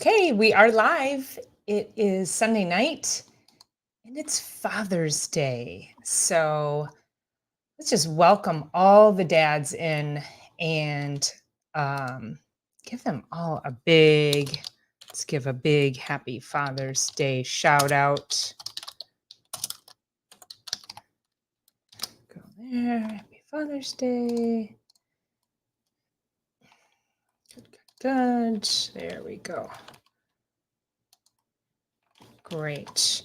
Okay, we are live. It is Sunday night and it's Father's Day. So let's just welcome all the dads in and um, give them all let's give a big happy Father's Day shout out. Go there. Happy Father's Day. Good. There we go. Great.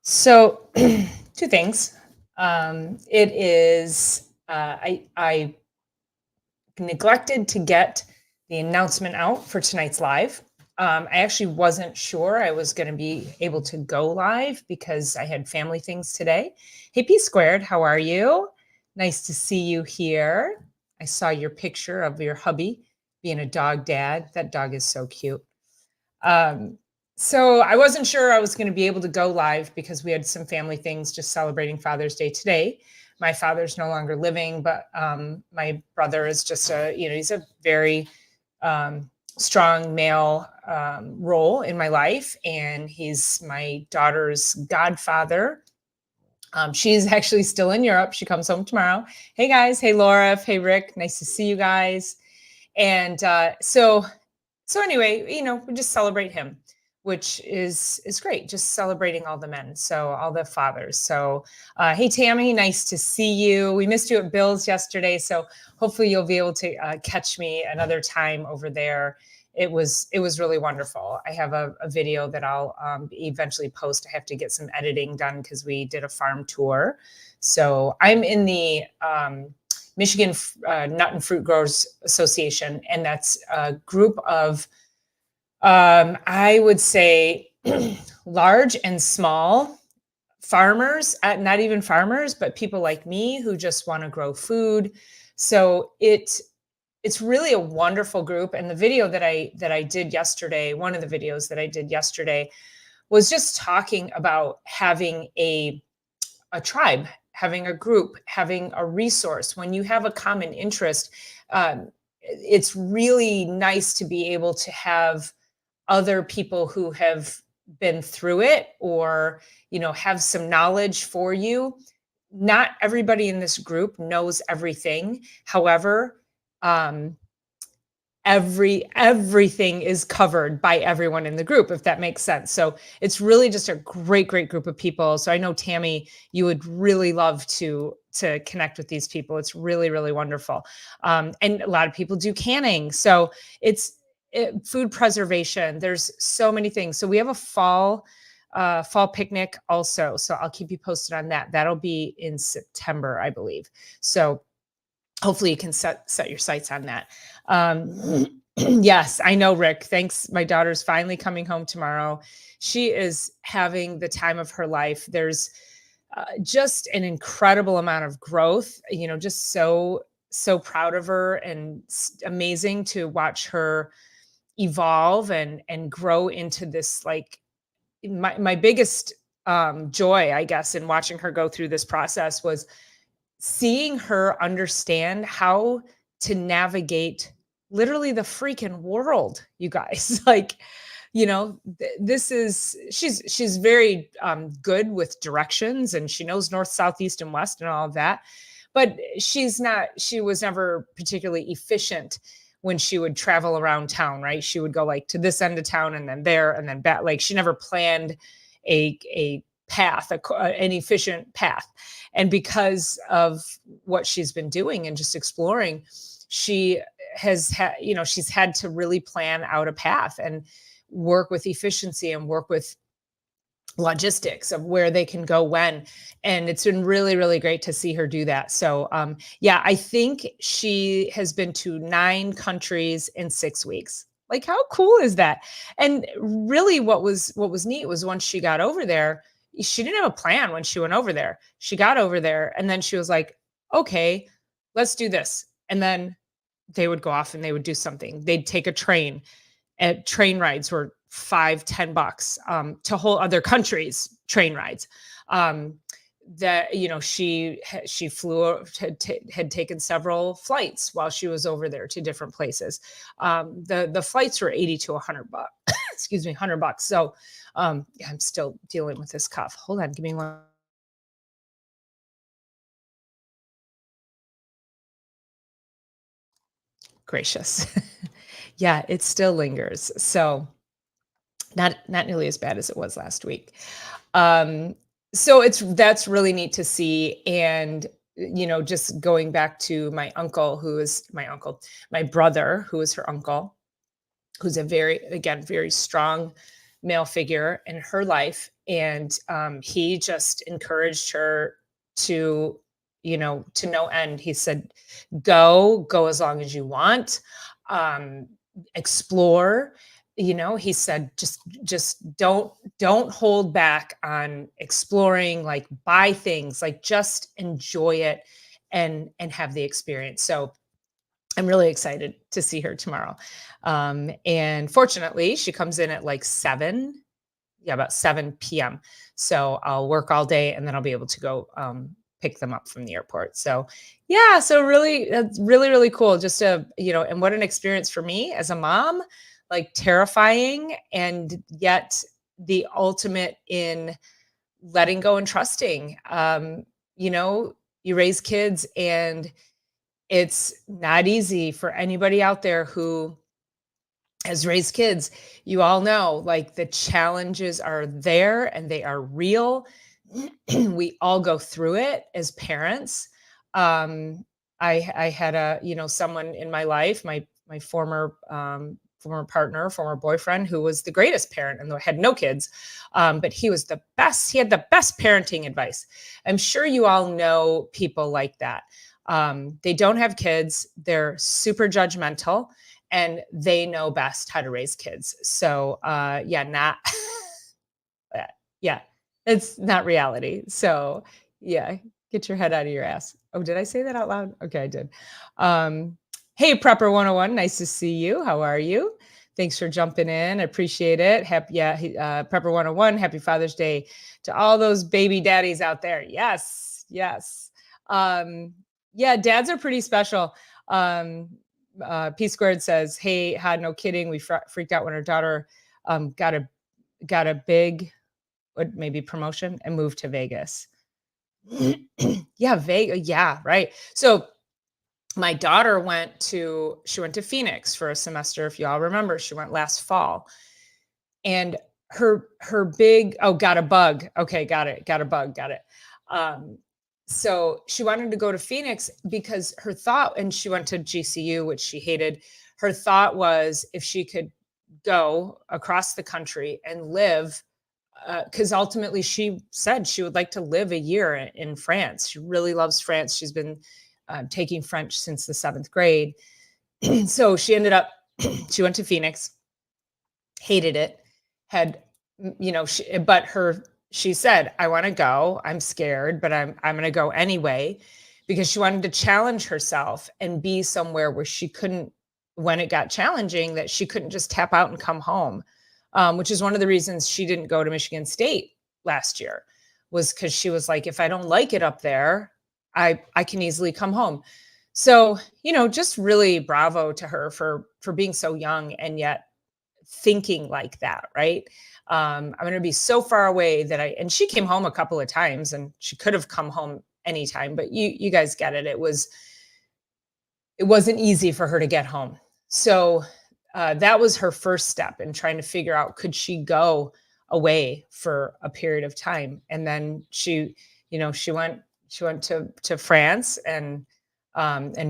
So, two things. It is I neglected to get the announcement out for tonight's live. I actually wasn't sure I was going to be able to go live because I had family things today. Hey, P Squared, how are you? Nice to see you here. I saw your picture of your hubby being a dog dad. That dog is so cute. Um, so I wasn't sure I was going to be able to go live because we had some family things just celebrating Father's Day today. My father's no longer living, but my brother is just he's a very strong male role in my life, and he's my daughter's godfather. She's actually still in Europe. She comes home tomorrow. Hey guys, hey Laura, hey Rick, nice to see you guys. And so anyway, we just celebrate him, which is great. Just celebrating all the men, so all the fathers. So, hey Tammy, nice to see you. We missed you at Bill's yesterday, so hopefully you'll be able to catch me another time over there. It was really wonderful. I have a video that I'll eventually post. I have to get some editing done because we did a farm tour. So I'm in the Michigan Nut and Fruit Growers Association, and that's a group of, I would say, large and small farmers, not even farmers, but people like me who just want to grow food. So it's really a wonderful group. And the video that I did yesterday, one of the videos that I did yesterday, was just talking about having a tribe, having a group, having a resource. When you have a common interest, it's really nice to be able to have other people who have been through it, or have some knowledge for you. Not everybody in this group knows everything. However, everything is covered by everyone in the group, if that makes sense. So it's really just a great group of people. So I know Tammy, you would really love to connect with these people. It's really wonderful. And a lot of people do canning. So food preservation. There's so many things. So we have a fall picnic also. So I'll keep you posted on that. That'll be in September, I believe. So hopefully you can set your sights on that. Yes, I know, Rick. Thanks. My daughter's finally coming home tomorrow. She is having the time of her life. There's just an incredible amount of growth, just so proud of her, and amazing to watch her evolve and grow into this, like, my biggest joy, I guess, in watching her go through this process was seeing her understand how to navigate literally the freaking world, you guys. Like, she's very good with directions, and she knows north, south, east, and west and all of that. But she was never particularly efficient when she would travel around town, right? She would go like to this end of town and then there and then back. Like, she never planned a path, an efficient path. And because of what she's been doing and just exploring, she has she's had to really plan out a path and work with efficiency and work with logistics of where they can go when. And it's been really great to see her do that. So yeah, I think she has been to 9 countries in 6 weeks. Like, how cool is that? And really what was neat was once she got over there, she didn't have a plan when she went over there. She got over there and then she was like, okay, let's do this. And then they would go off and they would do something. They'd take a train, and train rides were $5-10 to whole other countries, train rides. That she flew, had taken several flights while she was over there to different places. The flights were $80 to $100. excuse me, $100. So, yeah, I'm still dealing with this cough. Hold on, give me one. Gracious. Yeah, it still lingers. So, not nearly as bad as it was last week. Um, so that's really neat to see. And just going back to my uncle, who is my uncle, my brother, who is her uncle, who's a very, again, very strong male figure in her life. And he just encouraged her to, to no end. He said, go as long as you want, um, explore. He said, just don't hold back on exploring, like buy things, like just enjoy it and have the experience. So I'm really excited to see her tomorrow. And fortunately, she comes in at like 7, yeah, about 7 p.m. So I'll work all day and then I'll be able to go pick them up from the airport. So yeah, so really, that's really, really cool. Just and what an experience for me as a mom, like terrifying and yet the ultimate in letting go and trusting. You know, you raise kids and it's not easy for anybody out there who has raised kids. You all know, like, the challenges are there and they are real. We all go through it as parents. Um, I had someone in my life, my former partner, former boyfriend, who was the greatest parent and had no kids, but he was the best. He had the best parenting advice. I'm sure you all know people like that. They don't have kids. They're super judgmental and they know best how to raise kids. So, yeah, not, yeah, it's not reality. So, yeah, get your head out of your ass. Oh, did I say that out loud? Okay, I did. Um, hey, Prepper 101, nice to see you. How are you? Thanks for jumping in. I appreciate it. Happy, yeah, Prepper 101, happy Father's Day to all those baby daddies out there. Yes, yes. Yeah, dads are pretty special. Um, P squared says, "Hey, had no kidding. We freaked out when our daughter got a big, what, maybe promotion and moved to Vegas." Yeah, Vegas. Yeah, right. So my daughter she went to Phoenix for a semester. If you all remember, she went last fall, and her big, oh, got a bug. Okay, got it. Got a bug. Got it. Um, so she wanted to go to Phoenix because her thought, and she went to GCU, which she hated. Her thought was if she could go across the country and live, because ultimately she said she would like to live a year in France. She really loves France. She's been taking French since the 7th grade. So she ended up, she went to Phoenix, hated it, had, but she said, I want to go. I'm scared, but I'm going to go anyway, because she wanted to challenge herself and be somewhere where she couldn't, when it got challenging, that she couldn't just tap out and come home. Which is one of the reasons she didn't go to Michigan State last year, was because she was like, if I don't like it up there, I can easily come home. So, just really bravo to her for being so young and yet thinking like that, right? I'm going to be so far away and she came home a couple of times and she could have come home anytime, but you guys get it. It wasn't easy for her to get home. So that was her first step in trying to figure out, could she go away for a period of time? And then she went to France and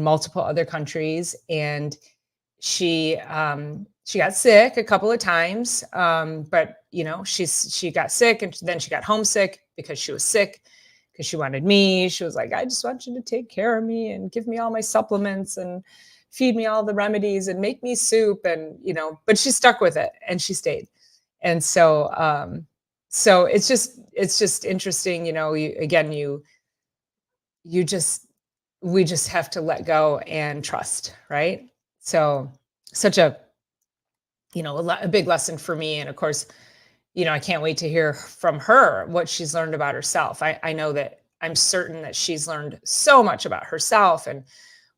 multiple other countries, and she got sick a couple of times, but she got sick and then she got homesick because she was sick, because she wanted me. She was like, I just want you to take care of me and give me all my supplements and feed me all the remedies and make me soup, and but she stuck with it and she stayed. And so it's just interesting. You just we just have to let go and trust, right? So, such a big lesson for me. And of course, I can't wait to hear from her what she's learned about herself. I know that I'm certain that she's learned so much about herself and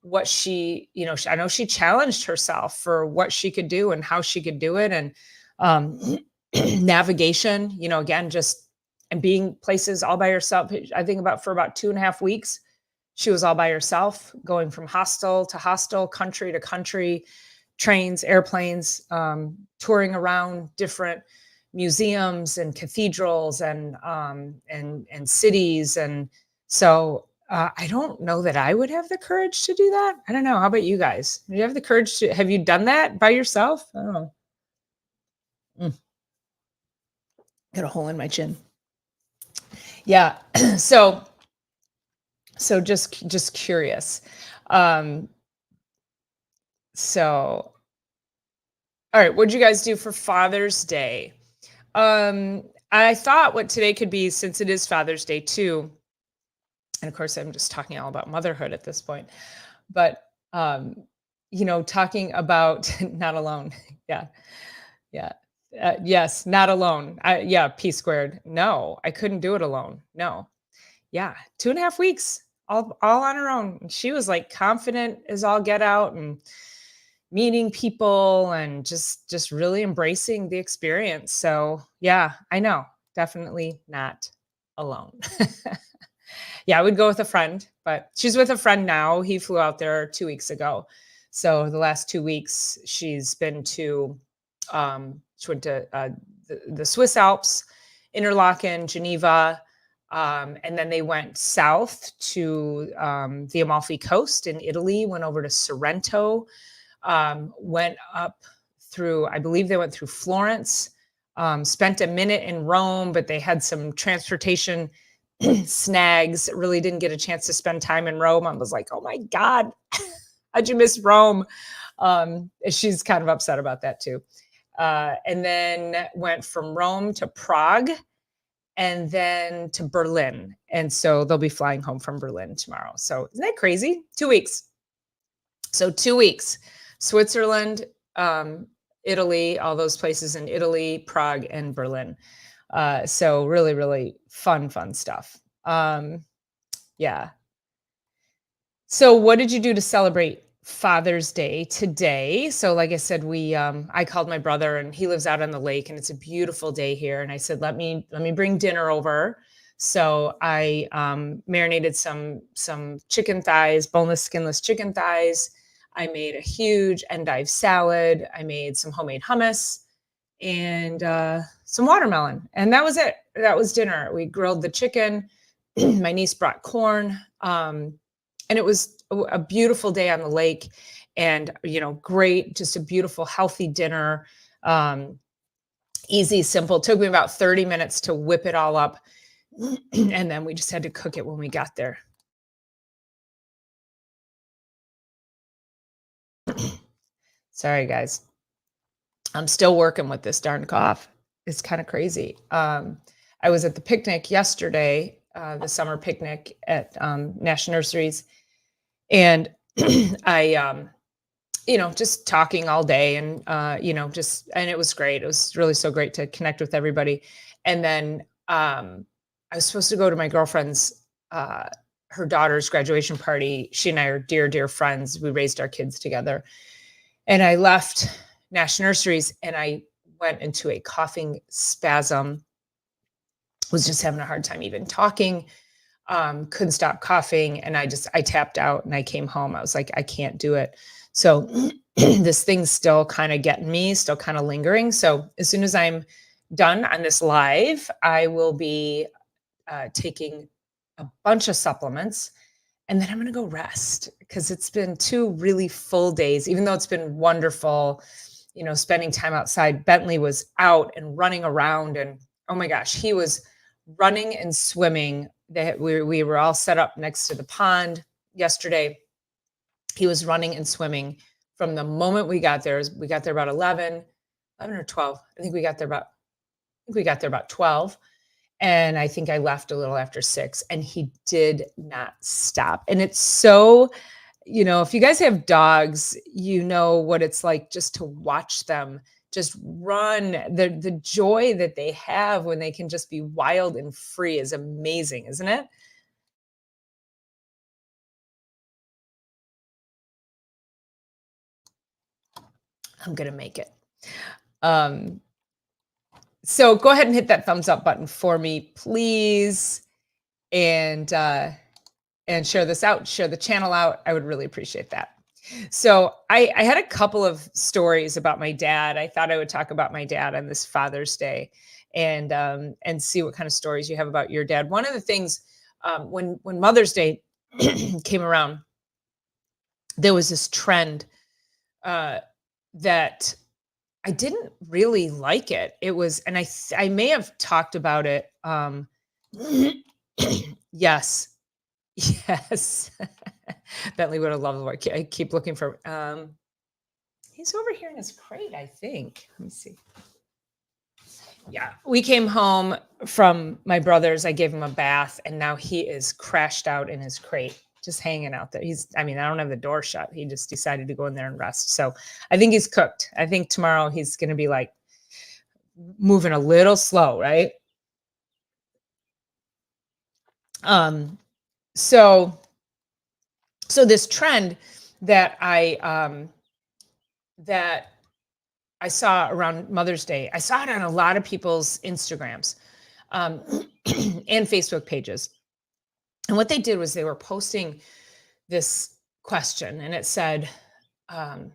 what I know she challenged herself for what she could do and how she could do it. And Um, navigation, again, just and being places all by yourself. I think about for about 2.5 weeks, she was all by herself, going from hostel to hostel, country to country, trains, airplanes, touring around different museums and cathedrals and cities. And so I don't know that I would have the courage to do that. I don't know. How about you guys? Do you have the courage to? Have you done that by yourself? I don't know. Mm, got a hole in my chin. Yeah. so just curious. Um, so all right, what'd you guys do for Father's Day? I thought what today could be, since it is Father's Day too, and of course I'm just talking all about motherhood at this point, but um, talking about not alone. Yeah, yeah. Yes, not alone. Yeah, P squared. No, I couldn't do it alone. No. Yeah, 2.5 weeks, all on her own. She was like confident as all get out and meeting people and just really embracing the experience. So, yeah, I know. Definitely not alone. Yeah, I would go with a friend, but she's with a friend now. He flew out there 2 weeks ago. So, the last 2 weeks she's been to she went to the Swiss Alps, Interlaken, Geneva, and then they went south to the Amalfi Coast in Italy, went over to Sorrento, went up through, I believe they went through Florence, spent a minute in Rome, but they had some transportation snags. Really didn't get a chance to spend time in Rome. I was like, oh my God, how'd you miss Rome? She's kind of upset about that too. And then went from Rome to Prague and then to Berlin. And so they'll be flying home from Berlin tomorrow. So isn't that crazy? 2 weeks. So 2 weeks, Switzerland, Italy, all those places in Italy, Prague, and Berlin. So really, really fun stuff. Yeah. So what did you do to celebrate Father's Day today? So like I said, I called my brother and he lives out on the lake and it's a beautiful day here. And I said, let me bring dinner over. So I marinated some chicken thighs, boneless, skinless chicken thighs. I made a huge endive salad. I made some homemade hummus and some watermelon. And that was it. That was dinner. We grilled the chicken. My niece brought corn. And it was a beautiful day on the lake and, great, just a beautiful, healthy dinner. Um, Easy, simple. Took me about 30 minutes to whip it all up. And then we just had to cook it when we got there. Sorry, guys. I'm still working with this darn cough. It's kind of crazy. I was at the picnic yesterday, the summer picnic at National Nurseries, and I, just talking all day, and and it was great. It was really so great to connect with everybody. And then I was supposed to go to my girlfriend's, her daughter's graduation party. She and I are dear, dear friends. We raised our kids together, and I left National Nurseries and I went into a coughing spasm, was just having a hard time even talking, couldn't stop coughing. And I tapped out and I came home. I was like, I can't do it. So this thing's still kind of getting me, still kind of lingering. So as soon as I'm done on this live, I will be taking a bunch of supplements and then I'm going to go rest because it's been 2 really full days, even though it's been wonderful, spending time outside. Bentley was out and running around and oh my gosh, he was running and swimming. We were all set up next to the pond yesterday. He was running and swimming from the moment we got there. We got there about 11 or 12. I think we got there about 12. And I think I left a little after 6 and he did not stop. And it's so, if you guys have dogs, you know what it's like just to watch them just run. The joy that they have when they can just be wild and free is amazing, isn't it? I'm gonna make it. Um, So go ahead and hit that thumbs up button for me, please. And share this out, share the channel out. I would really appreciate that. So I had a couple of stories about my dad. I thought I would talk about my dad on this Father's Day, and see what kind of stories you have about your dad. One of the things, when Mother's Day came around, there was this trend, uh, that I didn't really like it. It was, and I may have talked about it. Yes, yes. Bentley would have loved the work. I keep looking for. He's over here in his crate, I think. Let me see. Yeah, we came home from my brother's. I gave him a bath, and now he is crashed out in his crate, just hanging out there. I mean, I don't have the door shut. He just decided to go in there and rest. So I think he's cooked. I think tomorrow he's going to be like moving a little slow, right? Um, so this trend that that I saw around Mother's Day, I saw it on a lot of people's Instagrams, um, and Facebook pages. And what they did was they were posting this question, and it said, um,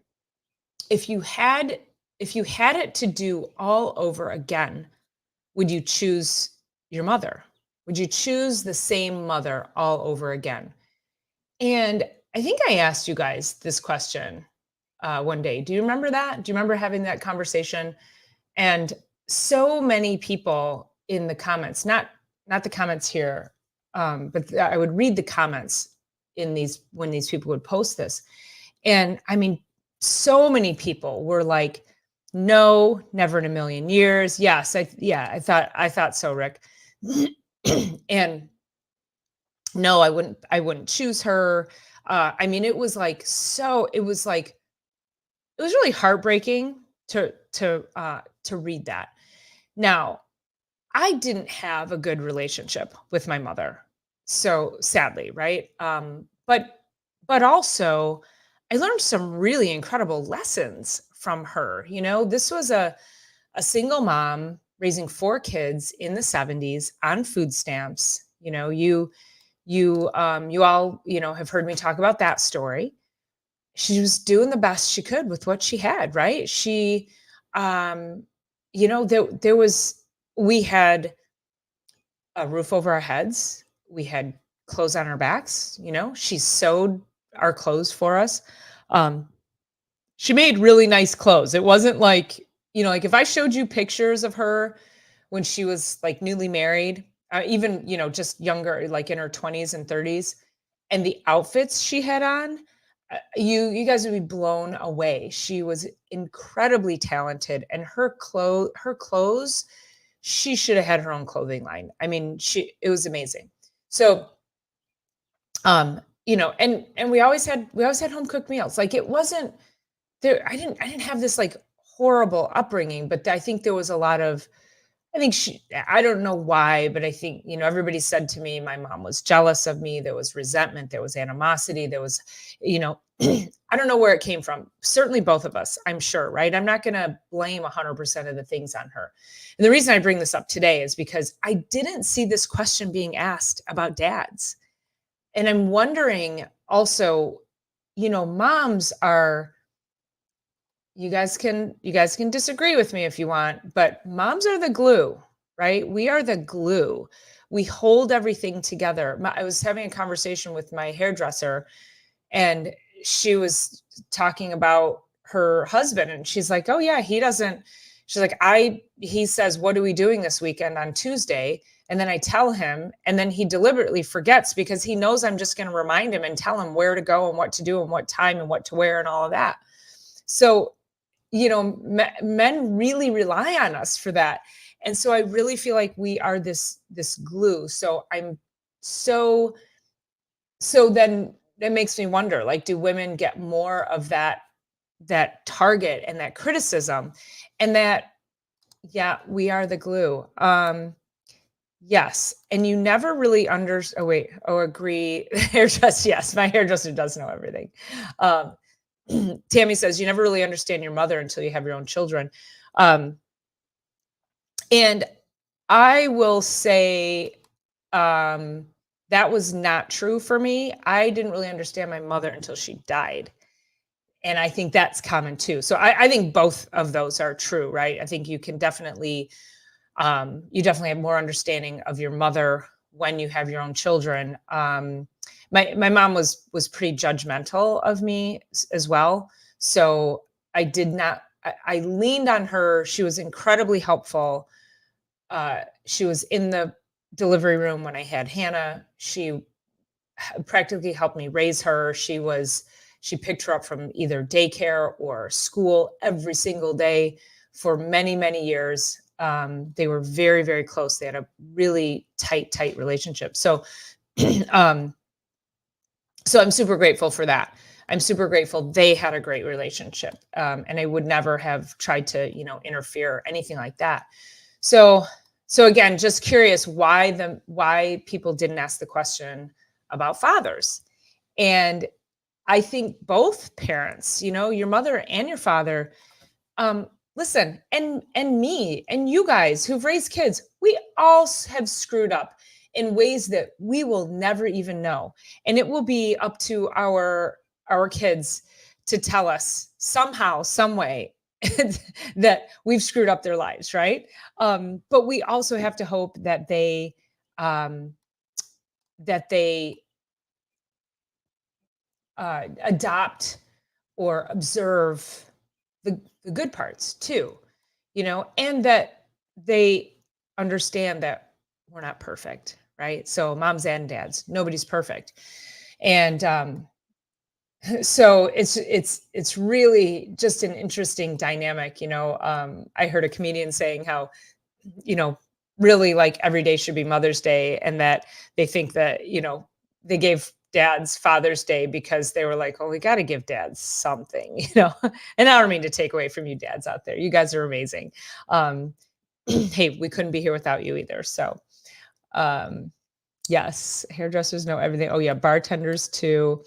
"If you had it to do all over again, would you choose your mother? Would you choose the same mother all over again?" And I think I asked you guys this question, one day. Do you remember that? Do you remember having that conversation? And so many people in the comments, not the comments here, but I would read the comments in these when these people would post this. And I mean, so many people were like, "No, never in a million years." Yes, I thought so, Rick. And no, I wouldn't choose her. I mean, it was like it was really heartbreaking to read that. Now, I didn't have a good relationship with my mother. So sadly, right? But also I learned some really incredible lessons from her. This was a single mom raising four kids in the 70s on food stamps. You all, have heard me talk about that story. She was doing the best she could with what she had, right? Um, there was we had a roof over our heads. We had clothes on our backs. She sewed our clothes for us. Um, she made really nice clothes. It wasn't like, like if I showed you pictures of her when she was like newly married, even, just younger, like in her 20s and 30s, and the outfits she had on, you guys would be blown away. She was incredibly talented, and her clothes, she should have had her own clothing line. I mean, it was amazing. So, and we always had home cooked meals. Like it wasn't there. I didn't have this like horrible upbringing, but I think there was a lot of, I don't know why, but I think, everybody said to me, my mom was jealous of me. There was resentment, there was animosity, there was, I don't know where it came from. Certainly both of us, I'm sure, right? I'm not going to blame 100% of the things on her. And the reason I bring this up today is because I didn't see this question being asked about dads. And I'm wondering also, moms are, you guys can disagree with me if you want, but moms are the glue, right? We are the glue. We hold everything together. I was having a conversation with my hairdresser, and she was talking about her husband, and she's like, "Oh yeah, he doesn't." She's like, he says, "What are we doing this weekend on Tuesday?" And then I tell him, and then he deliberately forgets because he knows I'm just going to remind him and tell him where to go and what to do and what time and what to wear and all of that. So, men really rely on us for that. And so I really feel like we are this glue. So then that makes me wonder, like, do women get more of that target and that criticism, and that, yeah, we are the glue. Yes. And you never really agree. Hairdresser, yes, my hairdresser does know everything. um Tammy says, you never really understand your mother until you have your own children. Um, And I will say, um, that was not true for me. I didn't really understand my mother until she died. And I think that's common too. So I think both of those are true, right? I think you definitely have more understanding of your mother when you have your own children. My mom was pretty judgmental of me as well. So I did not, I leaned on her. She was incredibly helpful. She was in the delivery room when I had Hannah. She practically helped me raise her. She picked her up from either daycare or school every single day for many, many years. They were very, very close. They had a really tight relationship. Um, so I'm super grateful for that. I'm super grateful they had a great relationship, and I would never have tried to, interfere or anything like that. So, so again, just curious why people didn't ask the question about fathers. And I think both parents, your mother and your father, um, listen, and me and you guys who've raised kids, we all have screwed up in ways that we will never even know. And it will be up to our kids to tell us somehow, some way that we've screwed up their lives, right? But we also have to hope um, that they adopt or observe the good parts too, and that they understand that we're not perfect, right? So moms and dads, nobody's perfect. And so it's really just an interesting dynamic. I heard a comedian saying how, you know, really like every day should be Mother's Day, and that they think that, they gave dads Father's Day because they were like, oh, we got to give dads something, And I don't mean to take away from you dads out there. You guys are amazing. Um, hey, we couldn't be here without you either. So, um, yes, hairdressers know everything. Oh, yeah, bartenders too.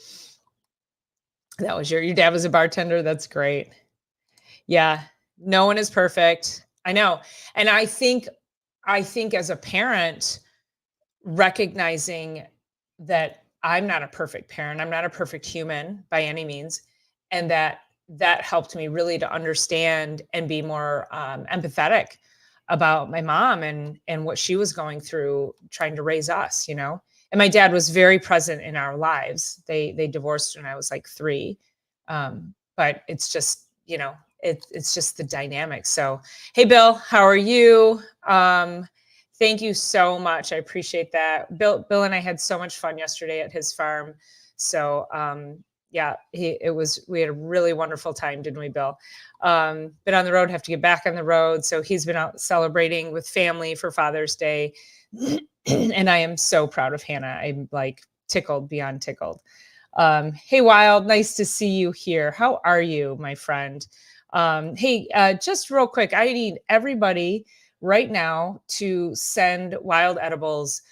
That was your dad was a bartender. That's great. Yeah, no one is perfect. I know. And I think as a parent, recognizing that I'm not a perfect parent, I'm not a perfect human by any means, and that helped me really to understand and be more empathetic about my mom and what she was going through trying to raise us. And my dad was very present in our lives. They divorced when I was like 3, but it's just, it's just the dynamic. So, hey, Bill, how are you? Thank you so much. I appreciate that. Bill and I had so much fun yesterday at his farm. So, yeah, we had a really wonderful time, didn't we, Bill? Been on the road, have to get back on the road. So he's been out celebrating with family for Father's Day. And I am so proud of Hannah. I'm like tickled beyond tickled. Hey, Wild, nice to see you here. How are you, my friend? Hey, just real quick, I need everybody right now to send Wild Edibles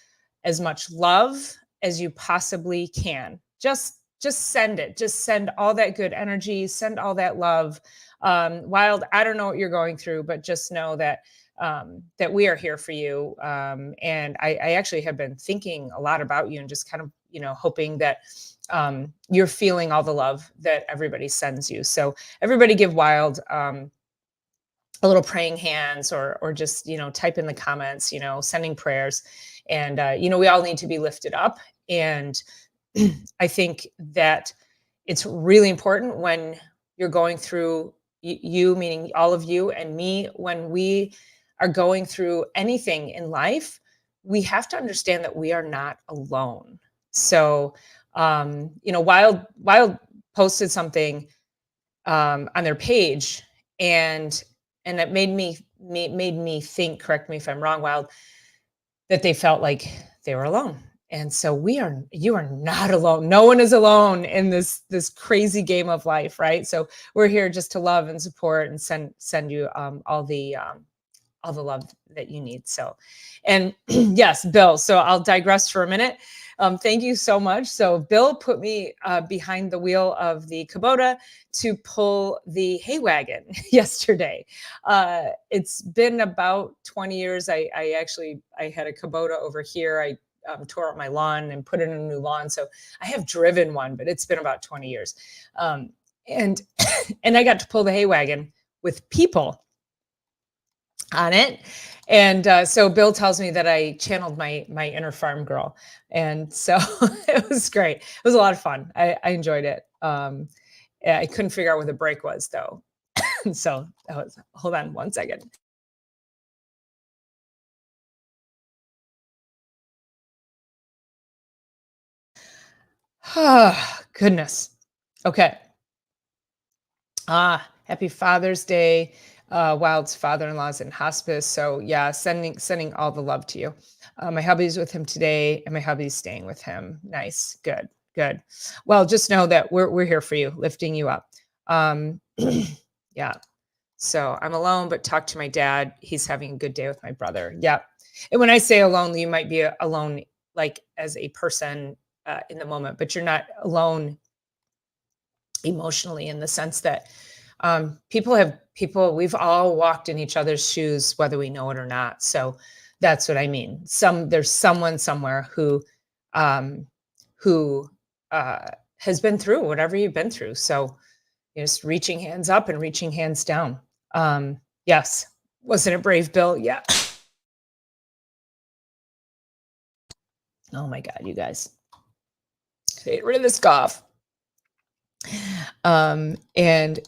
as much love as you possibly can. Just send it. Just send all that good energy, send all that love. Wild, I don't know what you're going through, but just know that we are here for you. And I actually have been thinking a lot about you and just kind of, hoping that you're feeling all the love that everybody sends you. So everybody give Wild a little praying hands, or just, type in the comments, sending prayers. And we all need to be lifted up. And I think that it's really important when you're going through, you meaning all of you and me, when we are going through anything in life, we have to understand that we are not alone. So Wild posted something on their page, and it made me think, correct me if I'm wrong, Wild, that they felt like they were alone. And so you are not alone. No one is alone in this crazy game of life, right? So we're here just to love and support and send you all the love that you need. So, and yes, Bill. So I'll digress for a minute. Thank you so much. So Bill put me behind the wheel of the Kubota to pull the hay wagon yesterday. It's been about 20 years. I had a Kubota over here. I tore up my lawn and put in a new lawn. So I have driven one, but it's been about 20 years. And and I got to pull the hay wagon with people on it. And so Bill tells me that I channeled my inner farm girl, and so it was great. It was a lot of fun. I enjoyed it. Yeah, I couldn't figure out where the break was though. So that was. Hold on one second. Ah, goodness. Okay. Happy Father's Day. Wild's father-in-law is in hospice, so yeah, sending all the love to you. My hubby's with him today, and my hubby's staying with him. Nice, good, good. Well, just know that we're here for you, lifting you up. Um, yeah. So I'm alone, but talk to my dad. He's having a good day with my brother. Yeah. And when I say alone, you might be alone, like as a person in the moment, but you're not alone emotionally in the sense that we've all walked in each other's shoes whether we know it or not. So that's what I mean. There's someone somewhere um who has been through whatever you've been through. So you're just reaching hands up and reaching hands down. Yes. Wasn't it brave, Bill? Yeah. Oh my god, you guys, get rid of this cough. And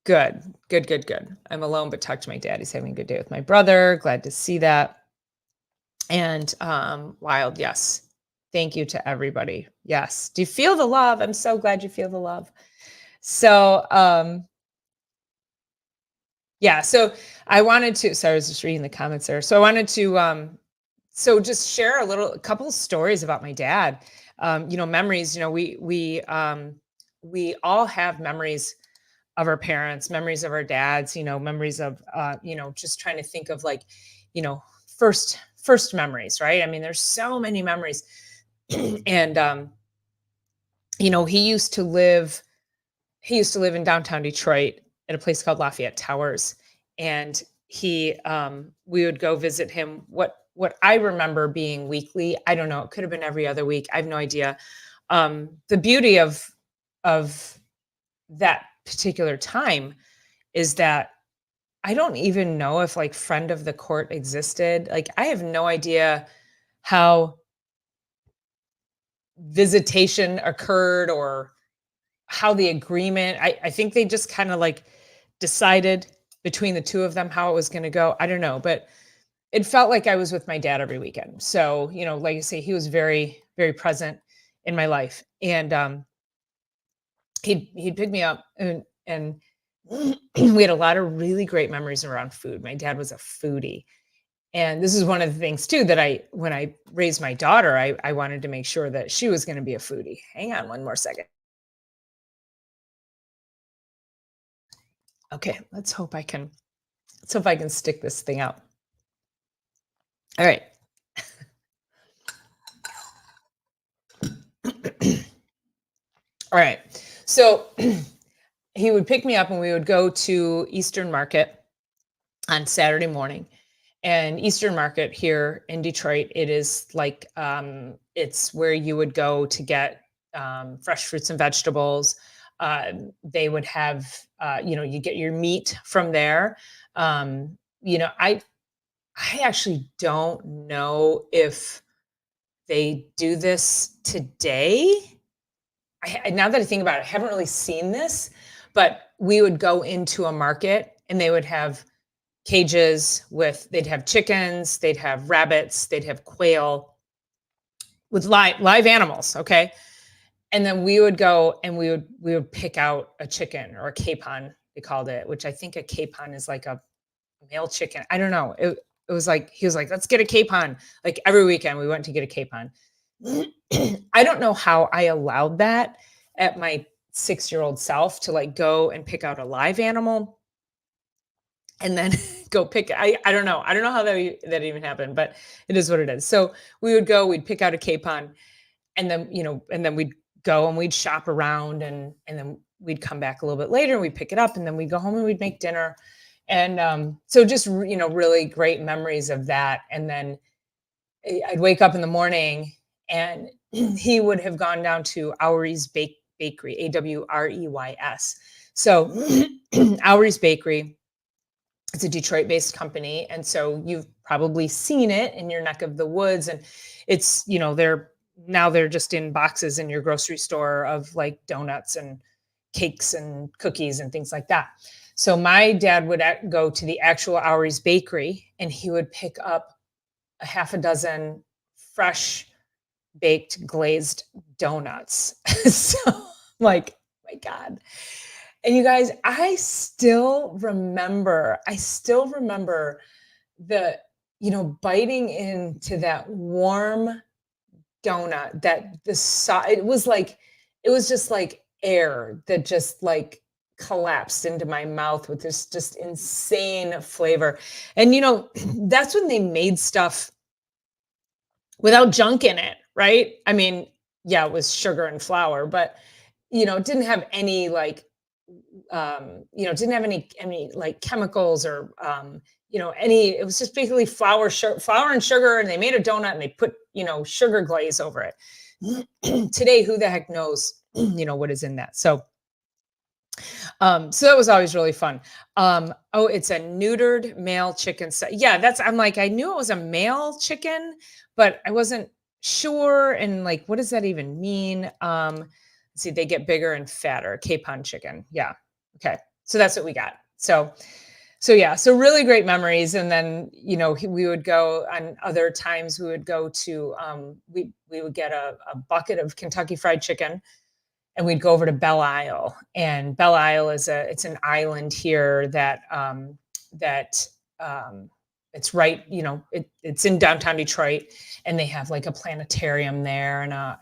good, good, good, good. I'm alone, but talk to my dad. He's having a good day with my brother. Glad to see that. And wild, yes. Thank you to everybody. Yes. Do you feel the love? I'm so glad you feel the love. So yeah, so I wanted to, sorry, I was just reading the comments there. So I wanted to so just share a couple of stories about my dad. Memories, we all have memories of our parents, memories of our dads, memories of just trying to think of like, you know, first memories, right? I mean, there's so many memories. And he used to live in downtown Detroit at a place called Lafayette Towers. And we would go visit him. What I remember being weekly, I don't know, it could have been every other week. I have no idea. The beauty of that particular time is that I don't even know if like friend of the court existed. Like I have no idea how visitation occurred or how the agreement. I think they just kind of like decided between the two of them how it was going to go. I don't know, but it felt like I was with my dad every weekend. So, like I say, he was very, very present in my life. And he'd pick me up and we had a lot of really great memories around food. My dad was a foodie. And this is one of the things too that when I raised my daughter, I wanted to make sure that she was going to be a foodie. Hang on one more second. Okay, let's hope I can stick this thing out. All right. All right. So he would pick me up and we would go to Eastern Market on Saturday morning. And Eastern Market here in Detroit, it is like it's where you would go to get fresh fruits and vegetables. They would have, you get your meat from there. I actually don't know if they do this today. Now that I think about it, I haven't really seen this, but we would go into a market and they would have cages they'd have chickens, they'd have rabbits, they'd have quail with live animals. Okay. And then we would go and we would pick out a chicken or a capon, they called it, which I think a capon is like a male chicken. I don't know. It was like, he was like, let's get a capon. Like every weekend we went to get a capon. I don't know how I allowed that at my 6-year-old self to like go and pick out a live animal and then go pick. I don't know. I don't know how that even happened, but it is what it is. So we would go, we'd pick out a capon and then, and then we'd go and we'd shop around, and then we'd come back a little bit later and we'd pick it up, and then we'd go home and we'd make dinner. And so just really great memories of that. And then I'd wake up in the morning and he would have gone down to Ourie's Bakery, Awreys. So Ourie's Bakery, it's a Detroit-based company, and so you've probably seen it in your neck of the woods. And it's, they're just in boxes in your grocery store of like donuts and cakes and cookies and things like that. So my dad would go to the actual Ourie's Bakery, and he would pick up a half a dozen fresh baked glazed donuts. So like, my God. And you guys, I still remember the, biting into that warm donut, that it was just like air that just like collapsed into my mouth with this just insane flavor. And that's when they made stuff without junk in it, right? I mean, yeah, it was sugar and flour, but it didn't have any like didn't have any like chemicals or any. It was just basically flour and sugar, and they made a donut and they put sugar glaze over it. Today, who the heck knows what is in that? So that was always really fun. Oh, it's a neutered male chicken. Yeah, I'm like, I knew it was a male chicken, but I wasn't sure. And like, what does that even mean? Let's see, they get bigger and fatter. Capon chicken. Yeah. Okay. So that's what we got. So yeah, so really great memories. And then, we would go on other times, we would go to, we would get a bucket of Kentucky Fried Chicken, and we'd go over to Belle Isle. And Belle Isle it's an island here that it's right, it's in downtown Detroit, and they have like a planetarium there, I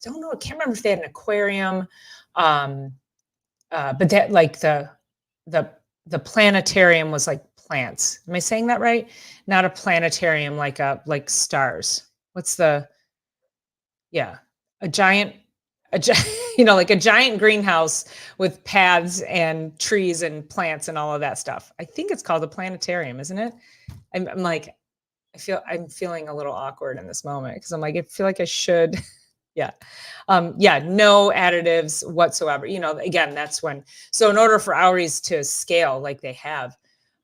don't know, I can't remember if they had an aquarium, but that like the the planetarium was like plants. Am I saying that right? Not a planetarium like stars. What's the Yeah, a giant, like a giant greenhouse with paths and trees and plants and all of that stuff. I think it's called a planetarium, isn't it? I'm like, I'm feeling a little awkward in this moment because I'm like, I feel like I should. Yeah. Yeah, no additives whatsoever. Again, that's so in order for Auris to scale like they have,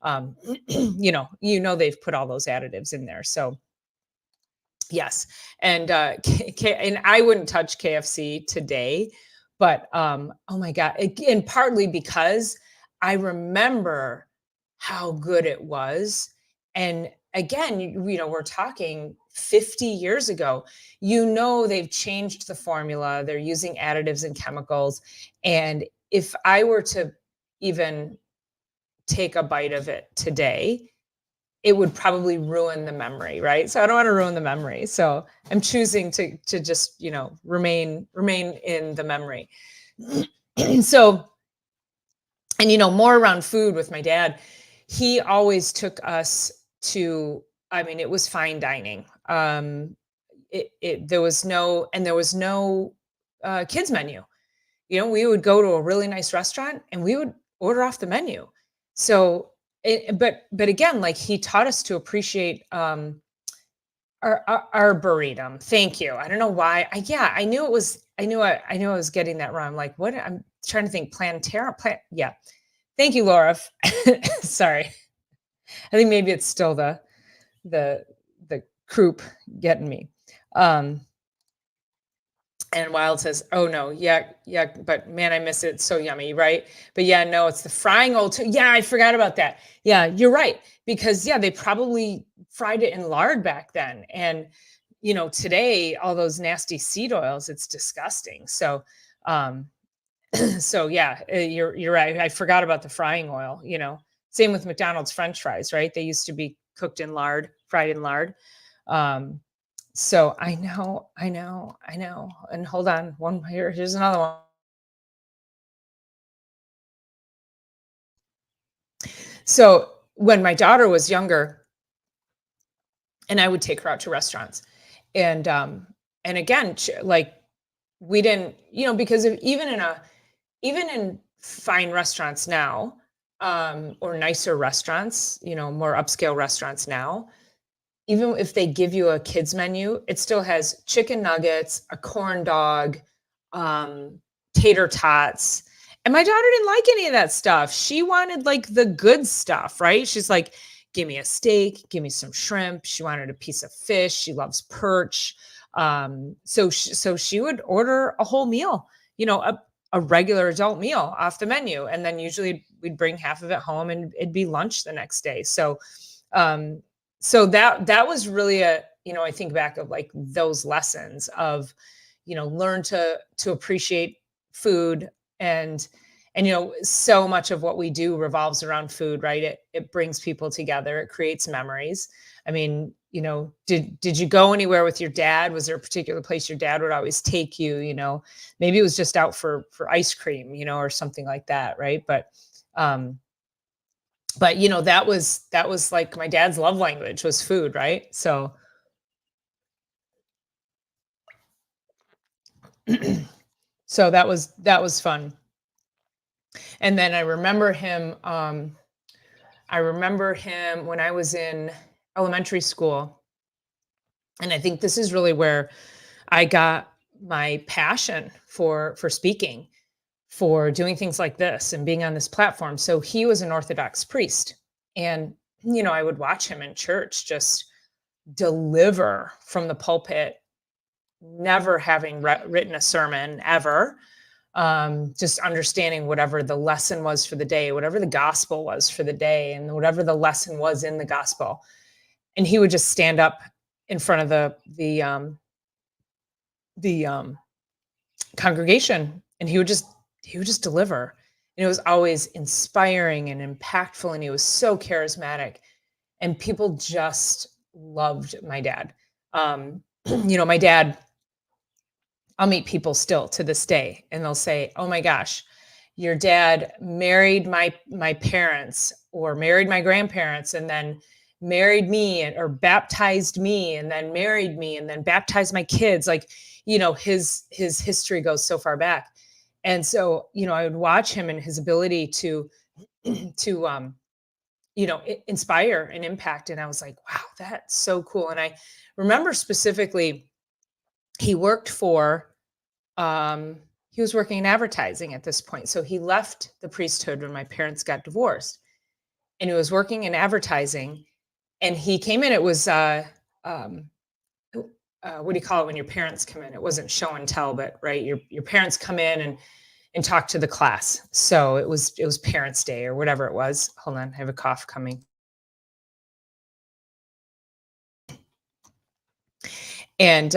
um, they've put all those additives in there. So yes, and and I wouldn't touch KFC today, but oh my God, and partly because I remember how good it was. And again, we're talking 50 years ago. They've changed the formula. They're using additives and chemicals. And if I were to even take a bite of it today, it would probably ruin the memory, right? So I don't want to ruin the memory. So I'm choosing to just, remain in the memory. So, and more around food with my dad. He always took us to, I mean, it was fine dining. There was no kids menu. We would go to a really nice restaurant and we would order off the menu. So, but again, like he taught us to appreciate our arboretum. Thank you. I don't know why. Yeah, I knew it was. I knew I was getting that wrong. Like what? I'm trying to think. Planetarium. Yeah. Thank you, Laura. Sorry. I think maybe it's still the the croup getting me. And Wild says, "Oh no, yeah, yeah, but man, I miss it. It's so yummy, right? But yeah, no, it's the frying oil too. Yeah, I forgot about that. Yeah, you're right because yeah, they probably fried it in lard back then, and today all those nasty seed oils, it's disgusting. So, um, so yeah, you're right. I forgot about the frying oil. Same with McDonald's French fries, right? They used to be cooked in lard, fried in lard. Um, so I know. And hold on, here's another one. So when my daughter was younger, and I would take her out to restaurants, and and again, like we didn't, because of, even in fine restaurants now, or nicer restaurants, more upscale restaurants now, even if they give you a kids menu, it still has chicken nuggets, a corn dog, um, tater tots. And my daughter didn't like any of that stuff. She wanted like the good stuff, right? She's like, give me a steak, give me some shrimp. She wanted a piece of fish. She loves perch. So she would order a whole meal, a regular adult meal off the menu. And then usually we'd bring half of it home and it'd be lunch the next day. Um, so that was really I think back of like those lessons of, learn to appreciate food. And so much of what we do revolves around food, right? It brings people together, it creates memories. I mean, did you go anywhere with your dad? Was there a particular place your dad would always take you? Maybe it was just out for ice cream, or something like that, right? But that was like my dad's love language was food, right? So that was fun. And then I remember him when I was in elementary school, and I think this is really where I got my passion for speaking, for doing things like this and being on this platform. So he was an Orthodox priest, and I would watch him in church just deliver from the pulpit, never having written a sermon ever, just understanding whatever the lesson was for the day, whatever the gospel was for the day, and whatever the lesson was in the gospel. And he would just stand up in front of the congregation, and he would just deliver. And it was always inspiring and impactful, and he was so charismatic, and people just loved my dad. My dad, I'll meet people still to this day, and they'll say, "Oh my gosh, your dad married my parents, or married my grandparents, and then married me, or baptized me, and then married me, and then baptized my kids." Like, his history goes so far back. And so, I would watch him and his ability to inspire and impact. And I was like, wow, that's so cool. And I remember specifically, he worked for he was working in advertising at this point. So he left the priesthood when my parents got divorced, and he was working in advertising. And he came in, it was um, what do you call it when your parents come in? It wasn't show and tell, but right, your parents come in and talk to the class. So it was Parents' Day or whatever it was. Hold on, I have a cough coming. And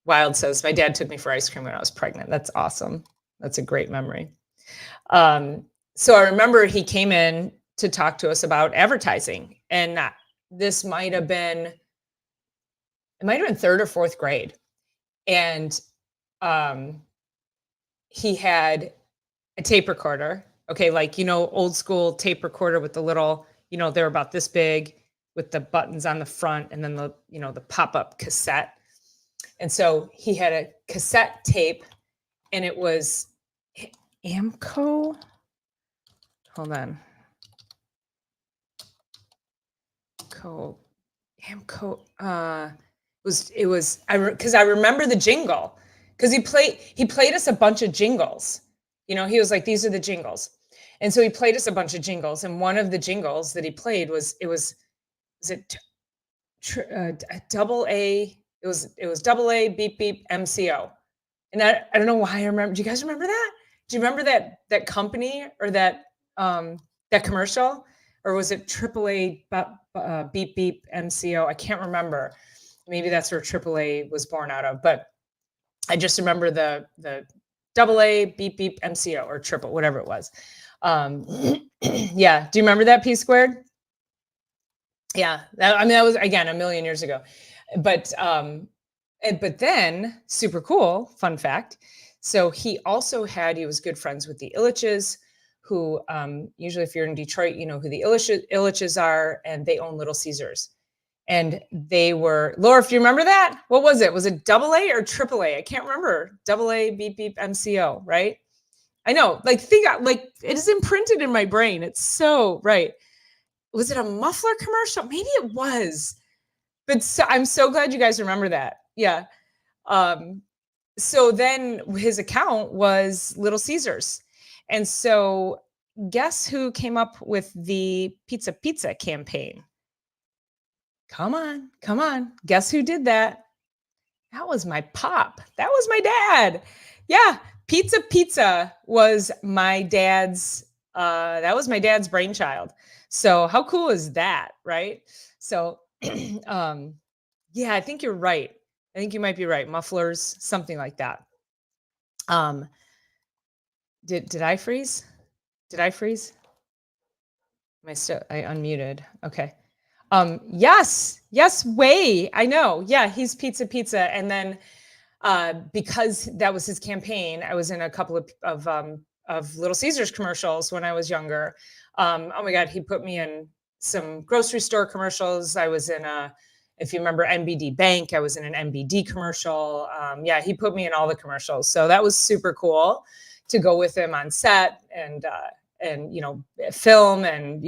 Wild says, my dad took me for ice cream when I was pregnant. That's awesome. That's a great memory. Um, so I remember he came in to talk to us about advertising, and this it might have been third or fourth grade. And um, he had a tape recorder. Okay, like, old school tape recorder with the little, they're about this big, with the buttons on the front, and then the pop-up cassette. And so he had a cassette tape, and it was Amco. Hold on. Amco. It was because I remember the jingle, because he played us a bunch of jingles. He was like, these are the jingles. And so he played us a bunch of jingles, and one of the jingles that he played was it double A? It was double A beep beep MCO. And I don't know why I remember. Do you guys remember that? Do you remember that company, or that commercial? Or was it triple A beep beep MCO? I can't remember. Maybe that's where triple A was born out of. But I just remember the double A beep beep MCO, or triple, whatever it was. Um, yeah. Do you remember that, P squared? Yeah. That was, again, a million years ago. But then, super cool, fun fact. So he was good friends with the Illiches, who, usually if you're in Detroit, you know who the Illiches are, and they own Little Caesars. And they were, Laura, if you remember that, what was it? Was it double A or triple A? I can't remember. Double A, beep, beep, MCO, right? I know, like, like, it is imprinted in my brain. It's so right. Was it a muffler commercial? Maybe it was. But so, I'm so glad you guys remember that. Yeah. Um, so then his account was Little Caesars. And so guess who came up with the pizza campaign? Come on, come on. Guess who did that? That was my pop. That was my dad. Yeah, pizza was my dad's that was my dad's brainchild. So how cool is that, right? So um yeah, I think you're right. I think you might be right. Mufflers, something like that. Um did I freeze? Did I freeze? Am I still I unmuted. Okay. Yes, way. I know. Yeah, he's pizza. And then because that was his campaign, I was in a couple of Little Caesars commercials when I was younger. Oh my God, he put me in some grocery store commercials. I was in a, if you remember NBD Bank, I was in an NBD commercial. Yeah, he put me in all the commercials, so that was super cool to go with him on set and film and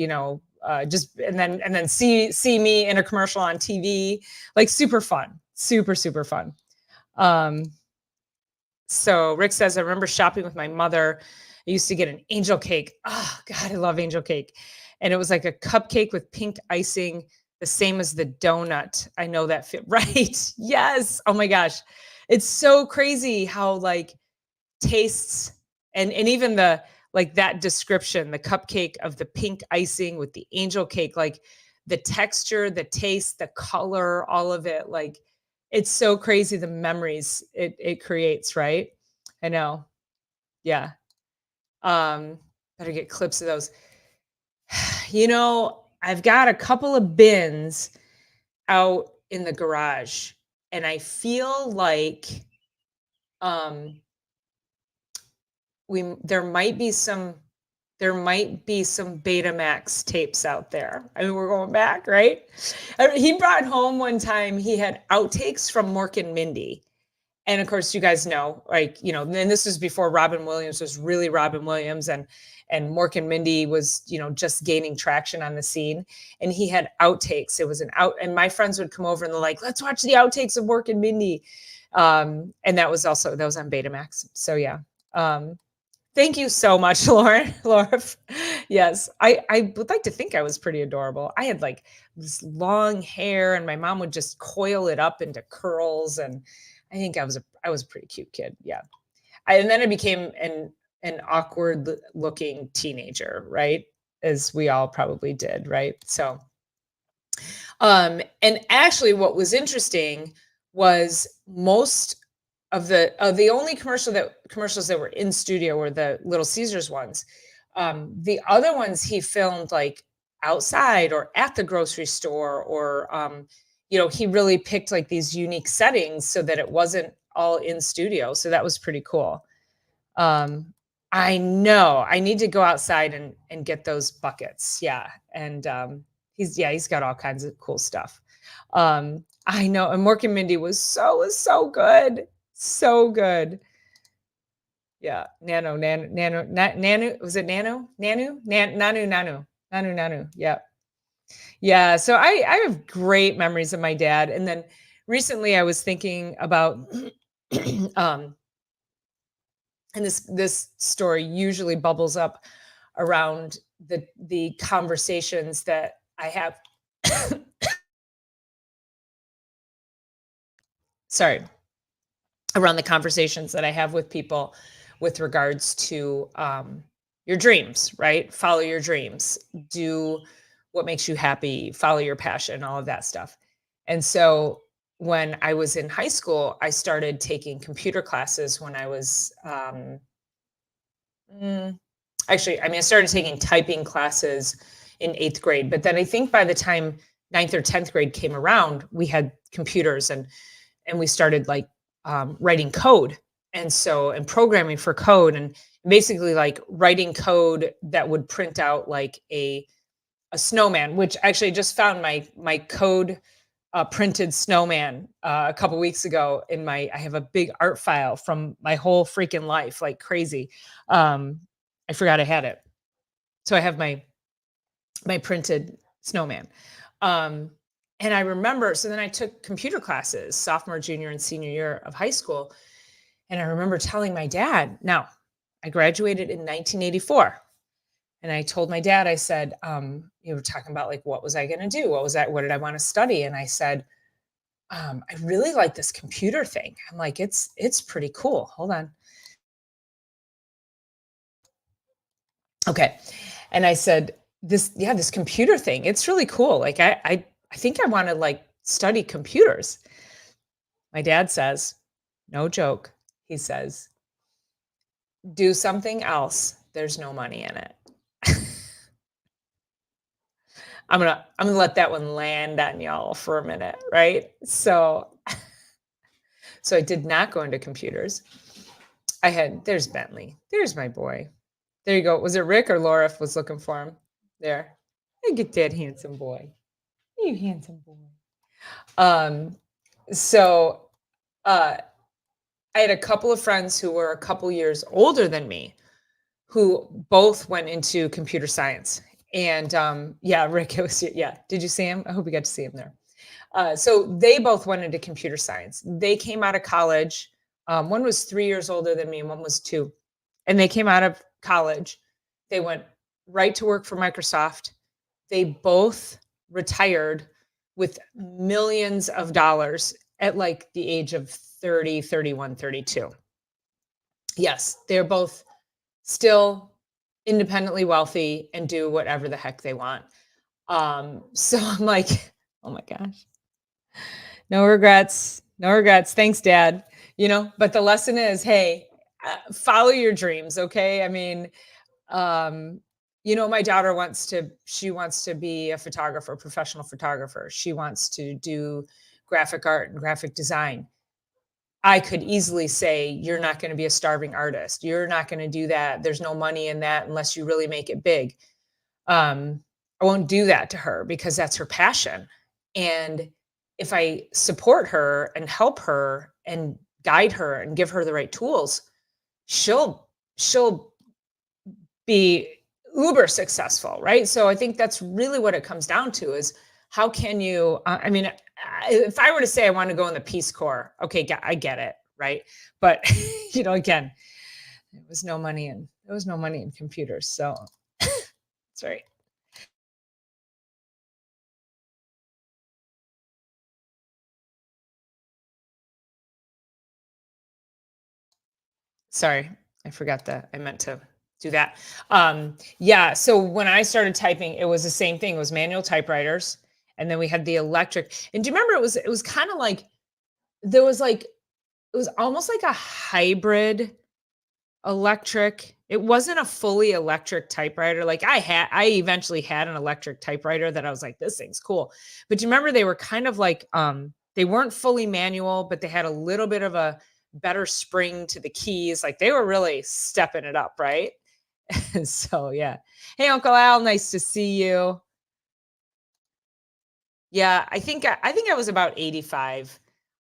just and then see me in a commercial on TV, like super fun, super fun. Um, so Rick says, I remember shopping with my mother. I used to get an angel cake. Oh God, I love angel cake. And it was like a cupcake with pink icing, the same as the donut. I know that fit right. Yes. Oh my gosh. It's so crazy how like tastes and even the like that description, the cupcake of the pink icing with the angel cake, like the texture, the taste, the color, all of it, like it's so crazy the memories it creates, right? I know. Yeah. Um, better get clips of those. I've got a couple of bins out in the garage, and I feel like um we there might be some Betamax tapes out there. I mean, we're going back, right? He brought home one time, he had outtakes from Mork and Mindy. And of course, you guys know, like, and this was before Robin Williams was really Robin Williams, and Mork and Mindy was, just gaining traction on the scene. And he had outtakes. It was and my friends would come over and they're like, let's watch the outtakes of Mork and Mindy. And that was on Betamax. So yeah. Thank you so much, Lauren. Laura. Yes, I would like to think I was pretty adorable. I had like this long hair, and my mom would just coil it up into curls, and I think I was a pretty cute kid. Yeah, and then I became an awkward looking teenager, right? As we all probably did, right? So, and actually, what was interesting was most of the only commercials that were in studio were the Little Caesars ones. The other ones he filmed like outside or at the grocery store, or he really picked like these unique settings so that it wasn't all in studio. So that was pretty cool. I know I need to go outside and get those buckets. Yeah, and he's got all kinds of cool stuff. I know, and Mork and Mindy was so good. So good. Yeah. Nanu. Was it Nano? Nanu. Yeah. Yeah. So I have great memories of my dad. And then recently I was thinking about, and this story usually bubbles up around the conversations that I have. Sorry. Around the conversations that I have with people with regards to your dreams, right? Follow your dreams, do what makes you happy, follow your passion, all of that stuff. And so when I was in high school, I started taking computer classes when I was actually, I mean, I started taking typing classes in 8th grade, but then I think by the time 9th or 10th grade came around, we had computers and we started like writing code and programming for code, and basically like writing code that would print out like a snowman, which actually just found my code a printed snowman a couple weeks ago in my I have a big art file from my whole freaking life, like crazy. Um, I forgot I had it. So I have my printed snowman. Um, and I remember, so then I took computer classes sophomore, junior, and senior year of high school. And I remember telling my dad, now I graduated in 1984. And I told my dad, I said, you were talking about like, what was I going to do? What did I want to study? And I said, I really like this computer thing. I'm like, it's pretty cool. Hold on. Okay. And I said, this computer thing, it's really cool. Like I think I want to like study computers. My dad says, no joke. He says, do something else. There's no money in it. I'm gonna let that one land on y'all for a minute, right? So I did not go into computers. There's Bentley. There's my boy. There you go. Was it Rick or Laura was looking for him? There. Look at that handsome boy. You handsome boy. Um, so uh I had a couple of friends who were a couple years older than me who both went into computer science. And yeah, Rick, it was yeah. Did you see him? I hope you got to see him there. So they both went into computer science. They came out of college. One was 3 years older than me, and one was two. And they came out of college. They went right to work for Microsoft. They both retired with millions of dollars at like the age of 30, 31, 32. Yes, they're both still independently wealthy and do whatever the heck they want. So I'm like, oh my gosh. No regrets. No regrets. Thanks, Dad. But the lesson is, hey, follow your dreams. Okay. I mean, um, my daughter she wants to be a photographer, professional photographer. She wants to do graphic art and graphic design. I could easily say, you're not going to be a starving artist. You're not going to do that. There's no money in that unless you really make it big. I won't do that to her because that's her passion. And if I support her and help her and guide her and give her the right tools, she'll be uber successful, right? So I think that's really what it comes down to is how can you, I mean, if I were to say I want to go in the Peace Corps, okay, I get it, right? But, again, there was no money in computers. So that's right. Sorry, I forgot that. I meant to do that. Yeah, so when I started typing, it was the same thing. It was manual typewriters, and then we had the electric. And do you remember it was kind of like there was like it was almost like a hybrid electric. It wasn't a fully electric typewriter. Like I eventually had an electric typewriter that I was like, this thing's cool. But do you remember they were kind of like they weren't fully manual, but they had a little bit of a better spring to the keys. Like they were really stepping it up, right? So yeah. Hey, Uncle Al, nice to see you. Yeah, I think I was about 85.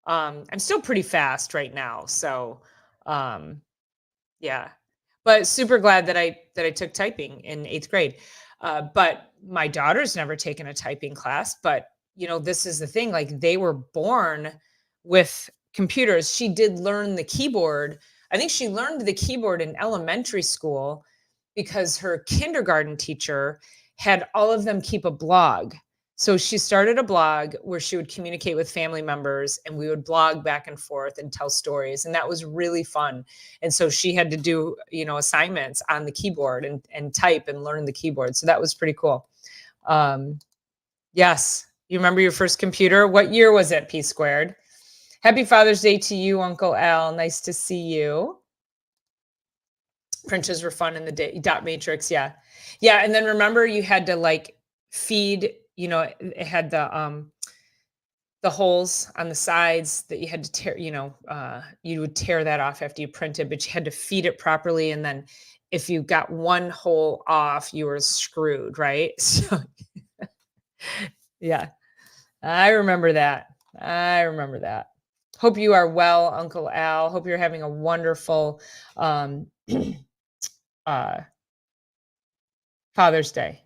I'm still pretty fast right now. So um yeah. But super glad that I took typing in 8th grade. But my daughter's never taken a typing class, but this is the thing, like they were born with computers. She did learn the keyboard. I think she learned the keyboard in elementary school because her kindergarten teacher had all of them keep a blog. So she started a blog where she would communicate with family members and we would blog back and forth and tell stories. And that was really fun. And so she had to do, assignments on the keyboard and type and learn the keyboard. So that was pretty cool. Um, yes. You remember your first computer? What year was it, P squared? Happy Father's Day to you, Uncle Al. Nice to see you. Printers were fun in the day. Dot matrix, yeah. Yeah, and then remember you had to like feed, it had the holes on the sides that you had to tear, you would tear that off after you printed, but you had to feed it properly. And then if you got one hole off, you were screwed, right? So yeah. I remember that. I remember that. Hope you are well, Uncle Al. Hope you're having a wonderful um, uh, Father's Day.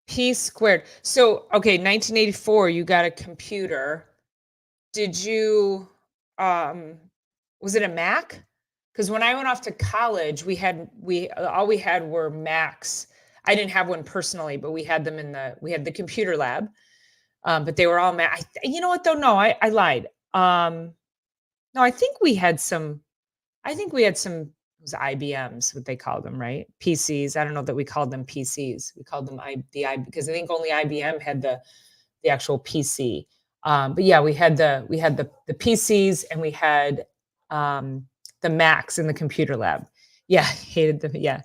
P squared. So, okay, 1984, you got a computer. Did you, um, was it a Mac? Because when I went off to college, we all we had were Macs. I didn't have one personally, but we had them we had the computer lab. But they were all Mac. You know what though? No, I lied. No, I think we had some, it was IBMs, what they called them, right? PCs. I don't know that we called them PCs. We called them because I think only IBM had the actual PC. But yeah, we had the PCs and we had the Macs in the computer lab. Yeah, hated them. Yeah,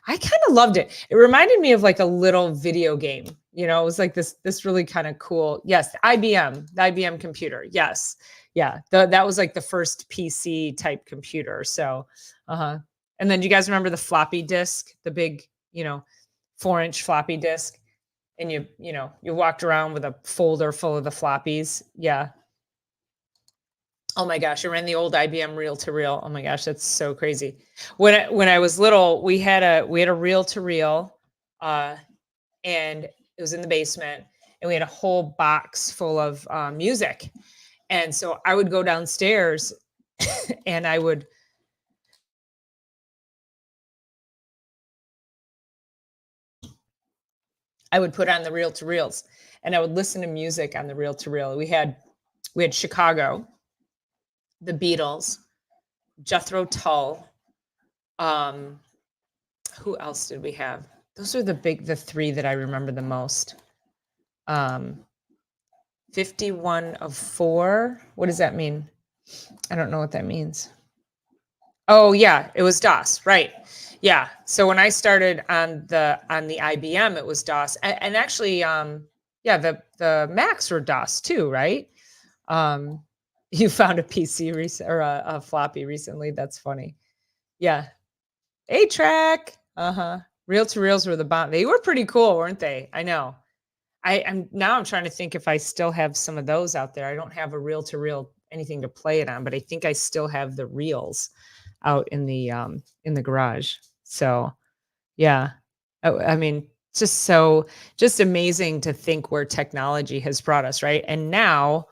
I kind of loved it. It reminded me of like a little video game. It was like this really kind of cool. Yes, the IBM computer. Yes. Yeah. That was like the first PC type computer. So, uh-huh. And then do you guys remember the floppy disk, the big, 4-inch floppy disk? And you walked around with a folder full of the floppies. Yeah. Oh my gosh, I ran the old IBM reel to reel. Oh my gosh, that's so crazy. When I was little, we had a reel to reel, and it was in the basement, and we had a whole box full of music. And so I would go downstairs, and I would put on the reel to reels, and I would listen to music on the reel to reel. We had Chicago, the Beatles, Jethro Tull. Um, who else did we have? Those are the three that I remember the most. 51 of 4. What does that mean? I don't know what that means. Oh yeah, it was DOS, right? Yeah. So when I started on the IBM, it was DOS, and actually, yeah, the Macs were DOS too, right? Um, you found a PC or a floppy recently. That's funny. Yeah, 8-track. Uh-huh. Reel to reels were the bomb. They were pretty cool, weren't they? I know. I'm trying to think if I still have some of those out there. I don't have a reel to reel anything to play it on, but I think I still have the reels out in the garage. So yeah. I mean, just amazing to think where technology has brought us, right? And now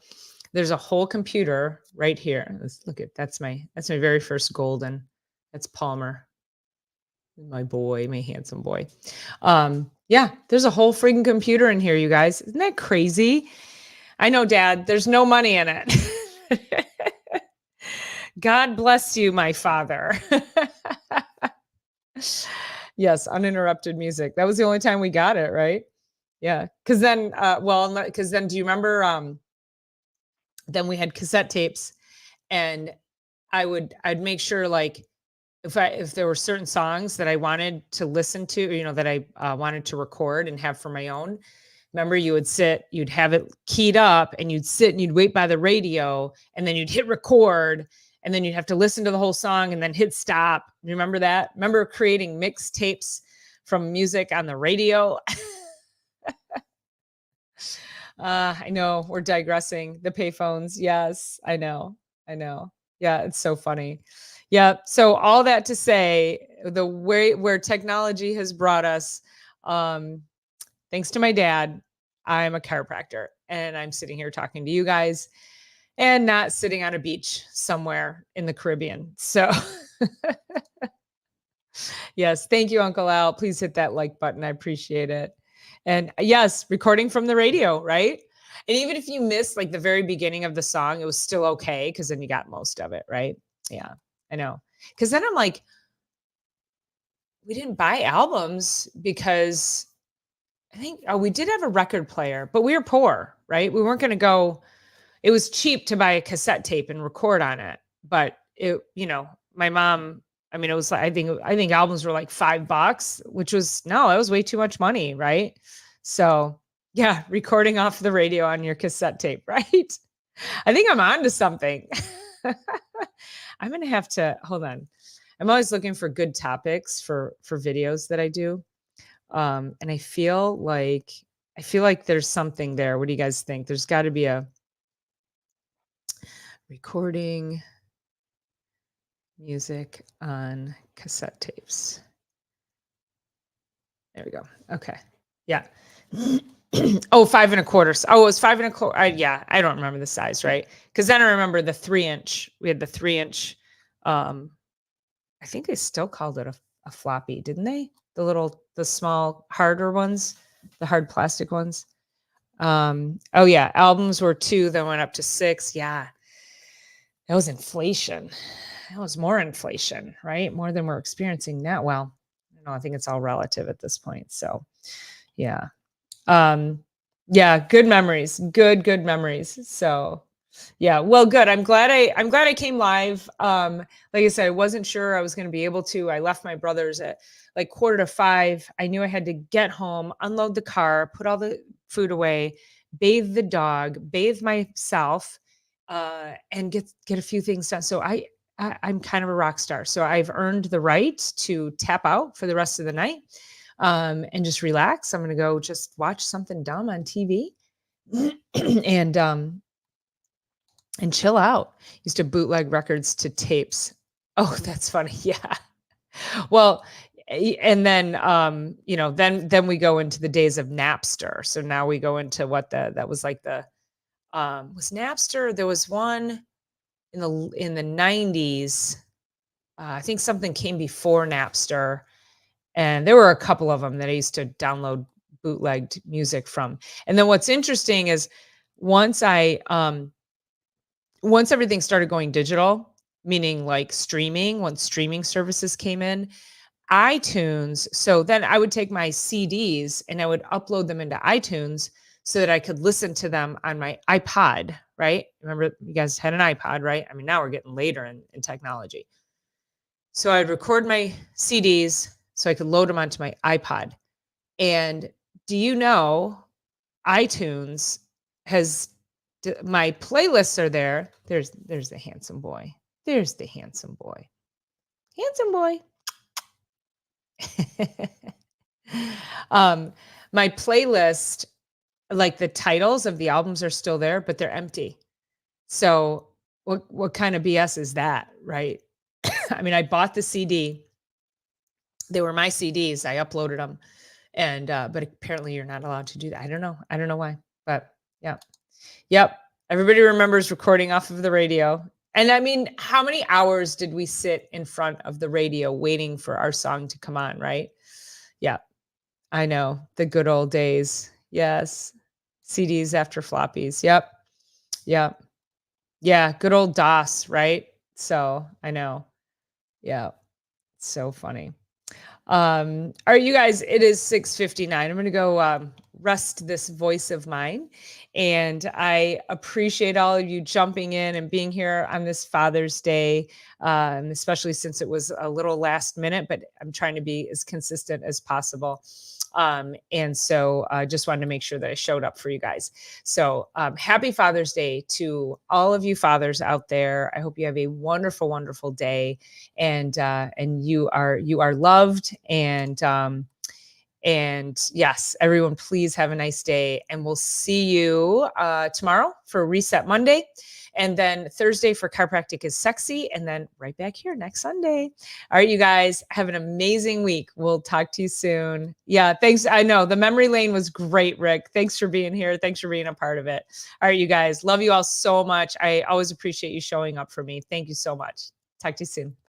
there's a whole computer right here. Look at that's my very first golden. That's Palmer, my handsome boy. Yeah, there's a whole freaking computer in here, you guys. Isn't that crazy? I know, Dad, there's no money in it. God bless you, my father. Yes, uninterrupted music. That was the only time we got it, right? Yeah. Because then do you remember then we had cassette tapes, and I'd make sure, like, if there were certain songs that I wanted to listen to, that I wanted to record and have for my own. Remember, you'd have it keyed up, and you'd sit and you'd wait by the radio, and then you'd hit record, and then you'd have to listen to the whole song and then hit stop. Remember that? Remember creating mixtapes from music on the radio? I know we're digressing. The payphones. Yes, I know. I know. Yeah, it's so funny. Yeah. So all that to say, the way where technology has brought us, um, thanks to my dad, I'm a chiropractor, and I'm sitting here talking to you guys and not sitting on a beach somewhere in the Caribbean. So yes, thank you, Uncle Al. Please hit that like button. I appreciate it. And yes, recording from the radio, right? And even if you missed like the very beginning of the song, it was still okay because then you got most of it, right? Yeah, I know. Because then I'm like, we didn't buy albums because I think, oh, we did have a record player, but we were poor, right? We weren't going to go. It was cheap to buy a cassette tape and record on it, but my mom. I mean, it was like I think albums were like $5, which was no, that was way too much money, right? So yeah, recording off the radio on your cassette tape, right? I think I'm on to something. I'm gonna have to hold on. I'm always looking for good topics for videos that I do. And I feel like I feel like there's something there. What do you guys think? There's got to be a recording music on cassette tapes. There we go. Okay. Yeah. Oh, 5 1/4. Oh, it was 5 1/4. Yeah, I don't remember the size, right? Because then I remember the 3 inch. We had the 3 inch. Um, I think they still called it a floppy, didn't they? The small, harder ones, the hard plastic ones. Oh yeah, albums were 2, then went up to 6. Yeah, that was inflation. That was more inflation, right? More than we're experiencing now. Well, I don't know. I think it's all relative at this point. So, yeah. Um, yeah, good memories. Good memories. So, yeah, well, good. I'm glad I came live. Like I said, I wasn't sure I was going to be able to. I left my brother's at like 4:45. I knew I had to get home, unload the car, put all the food away, bathe the dog, bathe myself, and get a few things done. So I'm kind of a rock star. So I've earned the right to tap out for the rest of the night, and just relax. I'm going to go just watch something dumb on TV and and chill out. Used to bootleg records to tapes. Oh, that's funny. Yeah. Well, and then then we go into the days of Napster. So now we go into what that was like the was Napster. There was one in the 90s. I think something came before Napster, and there were a couple of them that I used to download bootlegged music from. And then what's interesting is once I once everything started going digital, meaning like streaming, once streaming services came in, iTunes, so then I would take my CDs and I would upload them into iTunes so that I could listen to them on my iPod, right? Remember, you guys had an iPod, right? I mean, now we're getting later in technology. So I'd record my CDs so I could load them onto my iPod. And do you know iTunes has my playlists are there. There's the handsome boy. There's the handsome boy. Handsome boy. um, my playlist, like the titles of the albums are still there, but they're empty. So what kind of BS is that, right? I mean, I bought the CD. They were my CDs. I uploaded them, and but apparently you're not allowed to do that. I don't know. I don't know why, but yeah. Yep. Everybody remembers recording off of the radio. And I mean, how many hours did we sit in front of the radio waiting for our song to come on, right? Yeah, I know. The good old days. Yes. CDs after floppies. Yep. Yep. Yeah. Good old DOS, right? So I know. Yeah. So funny. All right, you guys, it is 6:59. I'm going to go rest this voice of mine. And I appreciate all of you jumping in and being here on this Father's Day, especially since it was a little last minute, but I'm trying to be as consistent as possible. And so I just wanted to make sure that I showed up for you guys. So happy Father's Day to all of you fathers out there. I hope you have a wonderful, wonderful day, and you are loved, and yes, everyone, please have a nice day, and we'll see you tomorrow for Reset Monday, and then Thursday for Chiropractic is Sexy, and then right back here next Sunday. All right, you guys, have an amazing week. We'll talk to you soon. Yeah, thanks. I know the memory lane was great, Rick. Thanks for being here. Thanks for being a part of it. All right, you guys, love you all so much. I always appreciate you showing up for me. Thank you so much. Talk to you soon.